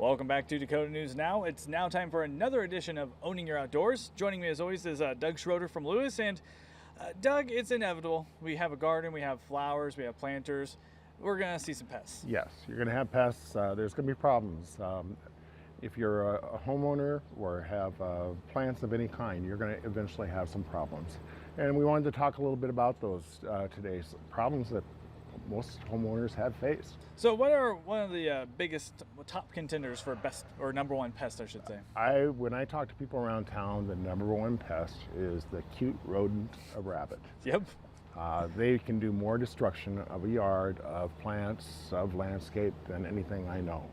Welcome back to Dakota News Now. It's now time for another edition of Owning Your Outdoors. Joining me as always is Doug Schroeder from Lewis. And Doug, it's inevitable. We have a garden, we have flowers, we have planters. We're going to see some pests. Yes, you're going to have pests. There's going to be problems. If you're a homeowner or have plants of any kind, you're going to eventually have some problems. And we wanted to talk a little bit about those today, problems that most homeowners have faced. So what are one of the biggest top contenders for best or number one pest, I should say? When I talk to people around town, the number one pest is the cute rodent, a rabbit. Yep. They can do more destruction of a yard, of plants, of landscape than anything I know.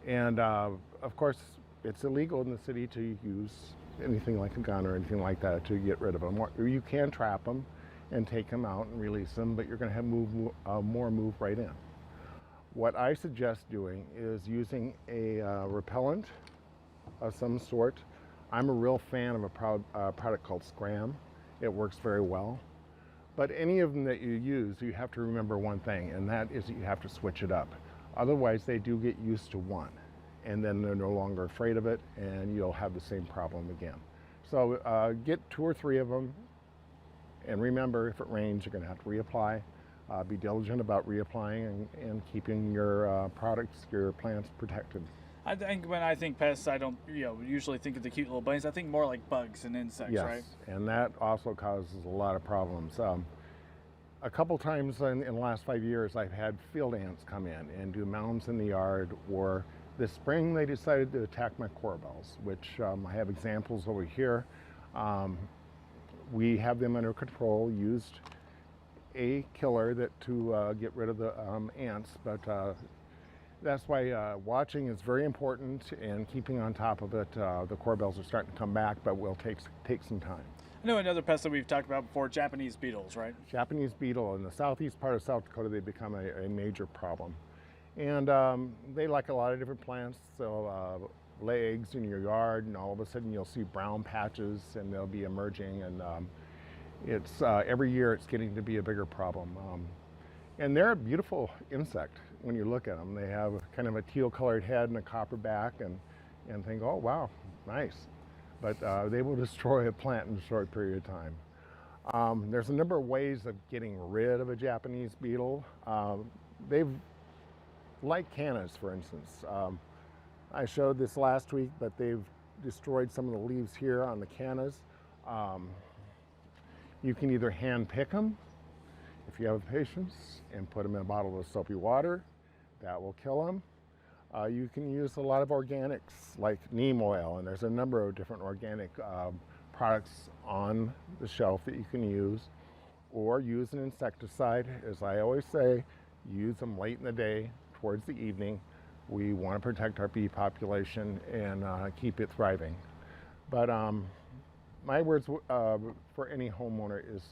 And of course, it's illegal in the city to use anything like a gun or anything like that to get rid of them. Or you can trap them and take them out and release them, but you're going to have more move right in. What I suggest doing is using a repellent of some sort. I'm a real fan of a product called Scram. It works very well. But any of them that you use, you have to remember one thing, and that is that you have to switch it up. Otherwise, they do get used to one, and then they're no longer afraid of it, and you'll have the same problem again. So get 2 or 3 of them, and remember, if it rains, you're going to have to reapply. Be diligent about reapplying and keeping your products, your plants protected. I think when I think pests, I don't usually think of the cute little bunnies. I think more like bugs and insects, yes, right? And that also causes a lot of problems. A couple times in the last 5 years, I've had field ants come in and do mounds in the yard, or this spring they decided to attack my corbels, which I have examples over here. We have them under control, used a killer to get rid of the ants, but that's why watching is very important and keeping on top of it. The corbels are starting to come back, but will take some time. I know another pest that we've talked about before, Japanese beetles, right? Japanese beetle. In the southeast part of South Dakota, they become a major problem. And they like a lot of different plants, so lay eggs in your yard, and all of a sudden you'll see brown patches, and they'll be emerging, and it's every year it's getting to be a bigger problem. And they're a beautiful insect when you look at them. They have kind of a teal-colored head and a copper back, and think, oh wow, nice. But they will destroy a plant in a short period of time. There's a number of ways of getting rid of a Japanese beetle. Like cannas, for instance. I showed this last week, but they've destroyed some of the leaves here on the cannas. You can either hand pick them, if you have patience, and put them in a bottle of soapy water. That will kill them. You can use a lot of organics like neem oil, and there's a number of different organic products on the shelf that you can use, or use an insecticide. As I always say, use them late in the day, towards the evening. We want to protect our bee population and keep it thriving. But my words for any homeowner is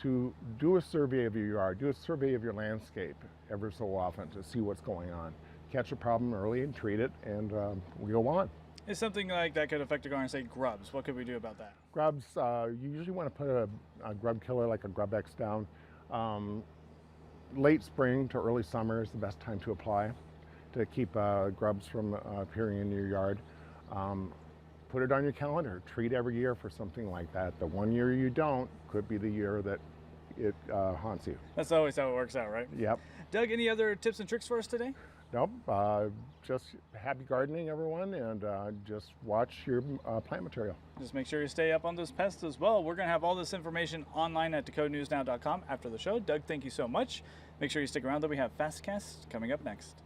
to do a survey of your yard, do a survey of your landscape ever so often to see what's going on. Catch a problem early and treat it, and we go on. If something like that could affect a garden, say grubs, what could we do about that? Grubs, you usually want to put a grub killer like a Grub X down. Late spring to early summer is the best time to apply to keep grubs from appearing in your yard. Put it on your calendar. Treat every year for something like that. The one year you don't could be the year that it haunts you. That's always how it works out, right? Yep. Doug, any other tips and tricks for us today? Nope. Just happy gardening, everyone, and just watch your plant material. Just make sure you stay up on those pests as well. We're going to have all this information online at dakotanewsnow.com after the show. Doug, thank you so much. Make sure you stick around, though. We have Fastcast coming up next.